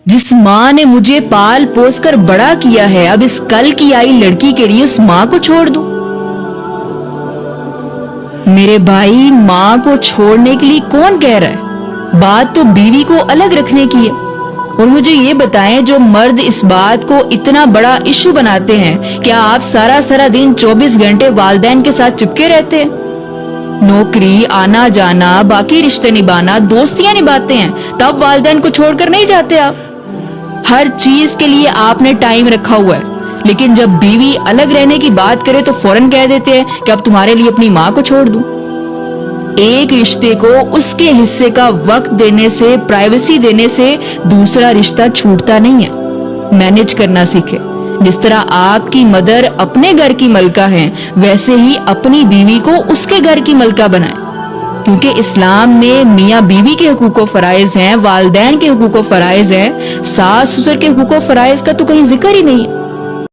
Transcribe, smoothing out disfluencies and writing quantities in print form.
जिस माँ ने मुझे पाल पोस कर बड़ा किया है, अब इस कल की आई लड़की के लिए उस माँ को छोड़ दूं? मेरे भाई, माँ को छोड़ने के लिए कौन कह रहा है? बात तो बीवी को अलग रखने की है। और मुझे ये बताएं, जो मर्द इस बात को इतना बड़ा इशू बनाते हैं, क्या आप सारा सारा दिन 24 घंटे वालिदैन के साथ चिपके रहते हैं? नौकरी, आना जाना, बाकी रिश्ते निभाना, दोस्तियां निभाते हैं, तब वालिदैन को छोड़कर नहीं जाते आप। हर चीज के लिए आपने टाइम रखा हुआ है, लेकिन जब बीवी अलग रहने की बात करे तो फौरन कह देते हैं कि अब तुम्हारे लिए अपनी माँ को छोड़ दूं। एक रिश्ते को उसके हिस्से का वक्त देने से, प्राइवेसी देने से दूसरा रिश्ता छूटता नहीं है। मैनेज करना सीखे। जिस तरह आपकी मदर अपने घर की मलका है, वैसे ही अपनी बीवी को उसके घर की मलका बनाए। क्योंकि इस्लाम में मियाँ बीवी के हुकूक व फराइज हैं, वालिदैन के हुकूक व फराइज हैं, सास ससुर के हुकूक व फराइज का तो कहीं जिक्र ही नहीं है।